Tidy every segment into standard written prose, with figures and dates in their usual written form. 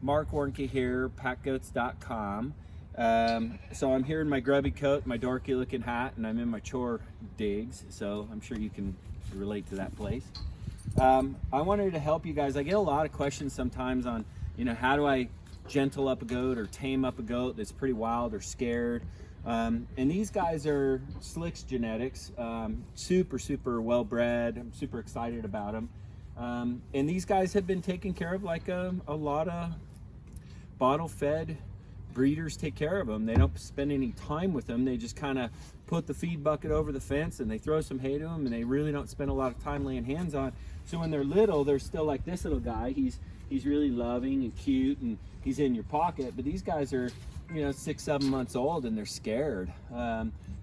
Marc Warnke here, PackGoats.com. So I'm here in my grubby coat, my dorky looking hat, and I'm in my chore digs, so I'm sure you can relate to that place. I wanted to help you guys. I get a lot of questions sometimes on, how do I gentle up a goat or tame up a goat that's pretty wild or scared. And these guys are Slick's genetics, super well bred. I'm super excited about them. And these guys have been taken care of like a lot of bottle fed breeders take care of them. They don't spend any time with them. They just kind of put the feed bucket over the fence and they throw some hay to them, and they really don't spend a lot of time laying hands on. So when they're little, they're still like this little guy. He's really loving and cute, and he's in your pocket. But these guys are 6-7 months old and they're scared.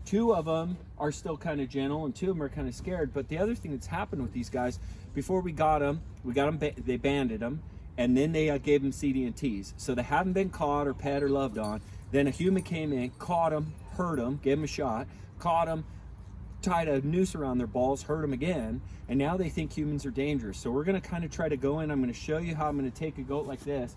2 of them are still kind of gentle and 2 of them are kind of scared. But the other thing that's happened with these guys, before we got them, they banded them, and then they gave them CD&Ts. So they haven't been caught or pet or loved on. Then a human came in, caught them, hurt them, gave them a shot, caught them, tied a noose around their balls, hurt them again, and now they think humans are dangerous. So we're gonna kind of try to go in. I'm gonna show you how I'm gonna take a goat like this,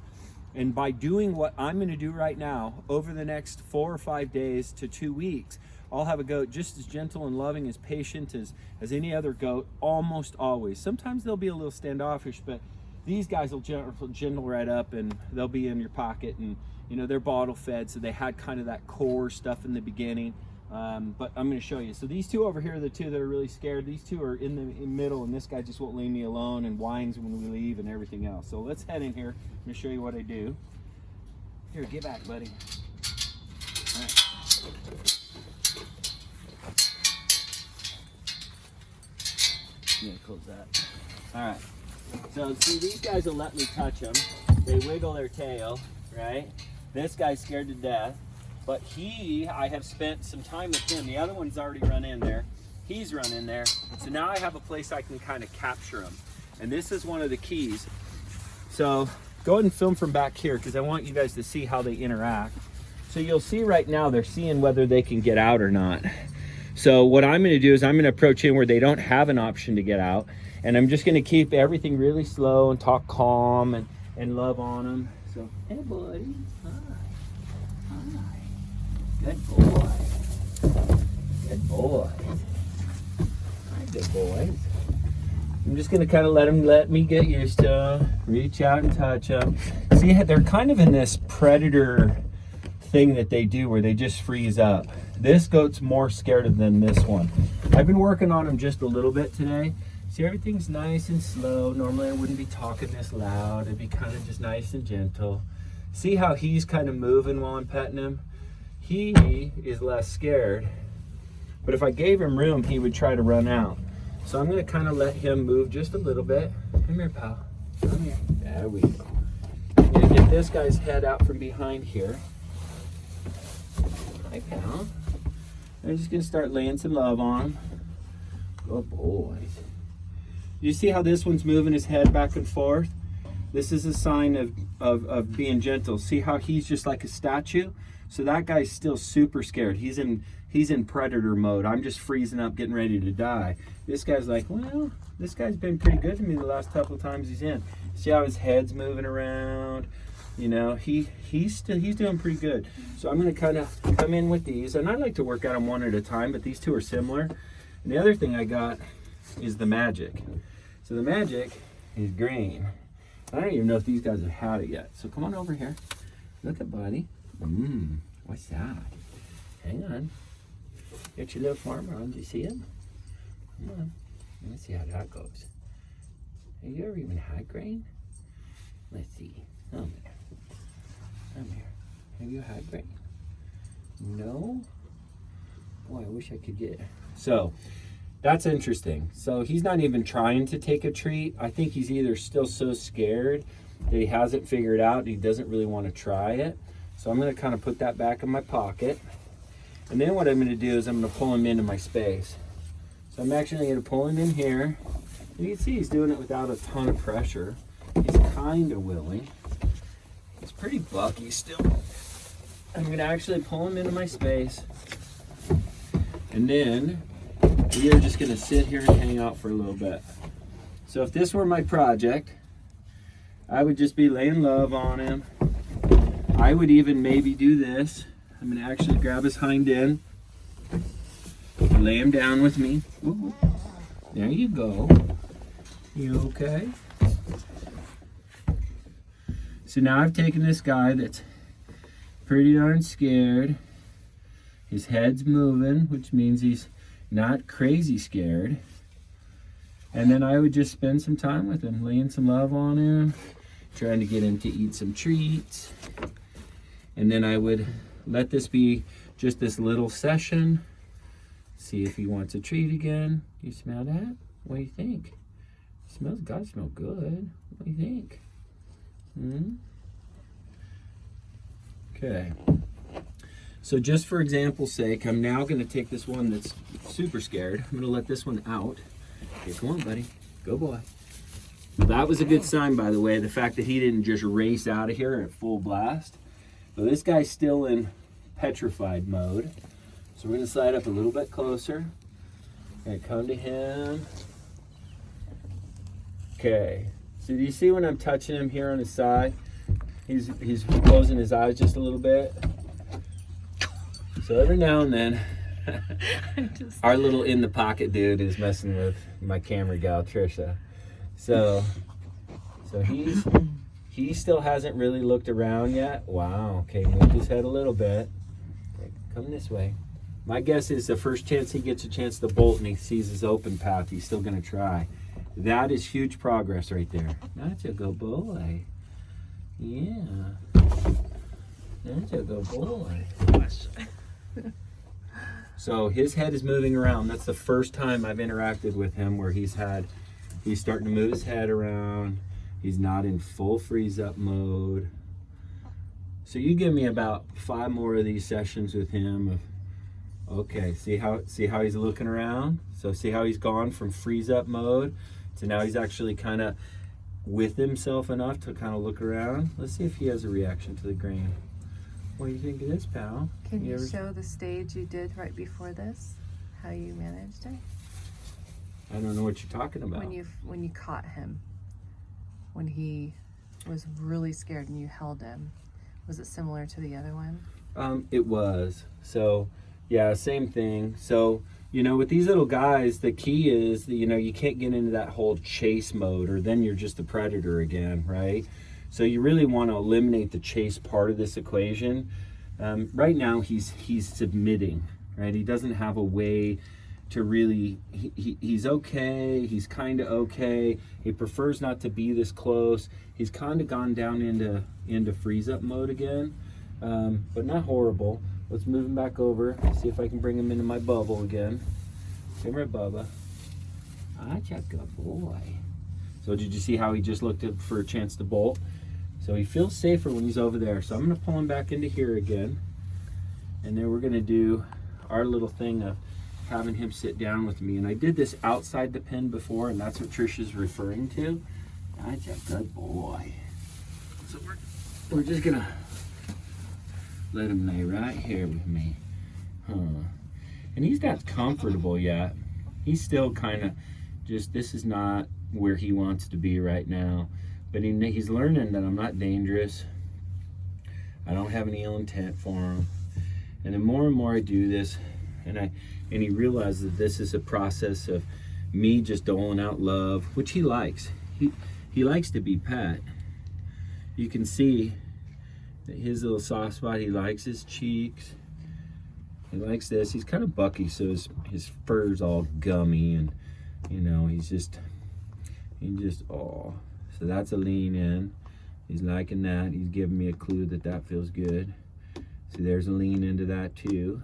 and by doing what I'm gonna do right now, over the next 4 or 5 days to 2 weeks, I'll have a goat just as gentle and loving, as patient as any other goat, almost always. Sometimes they'll be a little standoffish, but these guys will gentle right up, and they'll be in your pocket, and they're bottle fed, so they had kind of that core stuff in the beginning. But I'm going to show you. So these 2 over here are the 2 that are really scared. These 2 are in the middle, and this guy just won't leave me alone and whines when we leave and everything else. So let's head in here. I'm going to show you what I do. Here, get back, buddy. All right. I'm going to close that. All right. So see, these guys will let me touch them. They wiggle their tail, right? This guy's scared to death. But I have spent some time with him. The other one's already run in there. He's run in there. So now I have a place I can kind of capture them. And this is one of the keys. So go ahead and film from back here, because I want you guys to see how they interact. So you'll see right now they're seeing whether they can get out or not. So what I'm going to do is I'm going to approach in where they don't have an option to get out. And I'm just going to keep everything really slow and talk calm and love on them. So, hey buddy, hi. Good boy. Good boy. Hi, good boys. I'm just gonna kind of let me get used to them. Reach out and touch them. See, they're kind of in this predator thing that they do where they just freeze up. This goat's more scared than this one. I've been working on him just a little bit today. See, everything's nice and slow. Normally I wouldn't be talking this loud. It'd be kind of just nice and gentle. See how he's kind of moving while I'm petting him? He is less scared, but if I gave him room, he would try to run out. So I'm going to kind of let him move just a little bit. Come here, pal. Come here. There we go. I'm going to get this guy's head out from behind here. Hi, pal. I'm just going to start laying some love on him. Good boys. You see how this one's moving his head back and forth? This is a sign of being gentle. See how he's just like a statue? So that guy's still super scared. He's in predator mode. I'm just freezing up, getting ready to die. This guy's like, well, this guy's been pretty good to me the last couple of times he's in. See how his head's moving around? He's doing pretty good. So I'm gonna kind of come in with these, and I like to work at them one at a time, but these 2 are similar. And the other thing I got is the magic. So the magic is green. I don't even know if these guys have had it yet. So come on over here. Look at buddy. What's that? Hang on. Get your little farmer on. Do you see him? Come on. Let's see how that goes. Have you ever even had grain? Let's see. Come here. Come here. Have you had grain? No? Boy, I wish I could get it. So, that's interesting. So he's not even trying to take a treat. I think he's either still so scared that he hasn't figured out and he doesn't really want to try it. So I'm going to kind of put that back in my pocket. And then what I'm going to do is I'm going to pull him into my space. So I'm actually going to pull him in here. And you can see he's doing it without a ton of pressure. He's kind of willing. He's pretty bucky still. I'm going to actually pull him into my space. And then we are just going to sit here and hang out for a little bit. So if this were my project, I would just be laying love on him. I would even maybe do this. I'm gonna actually grab his hind end, lay him down with me. Ooh. There you go. You okay? So now I've taken this guy that's pretty darn scared. His head's moving, which means he's not crazy scared. And then I would just spend some time with him, laying some love on him, trying to get him to eat some treats. And then I would let this be just this little session. See if he wants a treat again. You smell that? What do you think? It smells, gotta smell good. What do you think? Okay. So just for example's sake, I'm now gonna take this one that's super scared. I'm gonna let this one out. Okay, come on, buddy. Go boy. Well, that was a good sign, by the way, the fact that he didn't just race out of here at full blast. But this guy's still in petrified mode. So we're gonna slide up a little bit closer. Okay, come to him. Okay, so do you see when I'm touching him here on his side? He's closing his eyes just a little bit. So every now and then, our little in the pocket dude is messing with my camera gal, Trisha. So he still hasn't really looked around yet. Wow, okay, move his head a little bit. Okay, come this way. My guess is the first chance he gets a chance to bolt and he sees his open path, he's still gonna try. That is huge progress right there. That's a good boy. Yeah. That's a good boy. So his head is moving around. That's the first time I've interacted with him where he's starting to move his head around. He's not in full freeze up mode. So you give me about 5 more of these sessions with him. Okay, see how he's looking around? So see how he's gone from freeze up mode to now he's actually kind of with himself enough to kind of look around. Let's see if he has a reaction to the grain. What do you think of this, pal? Can you show the stage you did right before this? How you managed it? I don't know what you're talking about. When you caught him, when he was really scared and you held him, was it similar to the other one? It was. So yeah, same thing. So with these little guys, the key is that, you can't get into that whole chase mode, or then you're just the predator again, right? So you really want to eliminate the chase part of this equation. Right now he's submitting, right? He doesn't have a way to really, he's okay, he's kind of okay. He prefers not to be this close. He's kind of gone down into freeze up mode again, but not horrible. Let's move him back over, see if I can bring him into my bubble again. Come here, Bubba. That's a good boy. So did you see how he just looked for a chance to bolt? So he feels safer when he's over there. So I'm gonna pull him back into here again. And then we're gonna do our little thing of having him sit down with me. And I did this outside the pen before, and that's what Trisha's referring to. That's a good boy. So we're just gonna let him lay right here with me. And he's not comfortable yet. He's still kind of just, this is not where he wants to be right now. But he's learning that I'm not dangerous. I don't have any ill intent for him. And the more and more I do this, and he realizes that this is a process of me just doling out love, which he likes. He likes to be pet. You can see that his little soft spot, he likes his cheeks. He likes this. He's kind of bucky, so his fur's all gummy, and he's just oh. So that's a lean in. He's liking that. He's giving me a clue that feels good. So there's a lean into that too.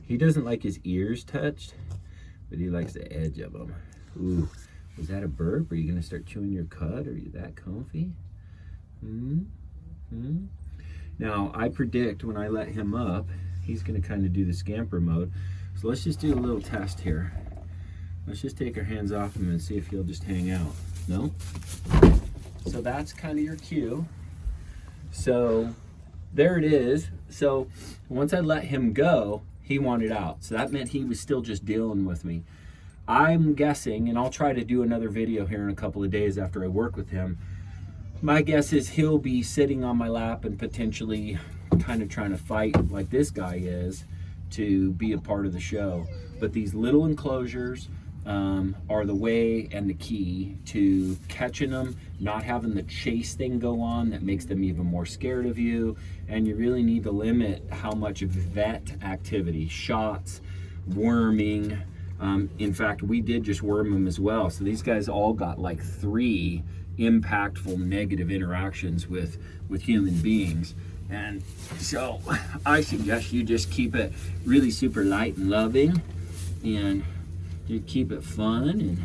He doesn't like his ears touched, but he likes the edge of them. Ooh, was that a burp? Are you gonna start chewing your cud? Are you that comfy? Now I predict when I let him up, he's gonna kind of do the scamper mode. So let's just do a little test here. Let's just take our hands off him and see if he'll just hang out. No? So that's kind of your cue. So there it is. So once I let him go, he wanted out. So that meant he was still just dealing with me. I'm guessing, and I'll try to do another video here in a couple of days after I work with him, my guess is he'll be sitting on my lap and potentially kind of trying to fight like this guy is to be a part of the show. But these little enclosures are the way and the key to catching them, not having the chase thing go on that makes them even more scared of you. And you really need to limit how much vet activity, shots, worming. In fact, we did just worm them as well. So these guys all got like 3 impactful negative interactions with human beings. And so I suggest you just keep it really super light and loving, and you keep it fun and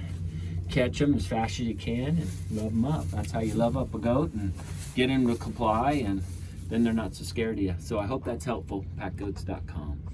catch them as fast as you can and love them up. That's how you love up a goat and get them to comply, and then they're not so scared of you. So I hope that's helpful. PackGoats.com.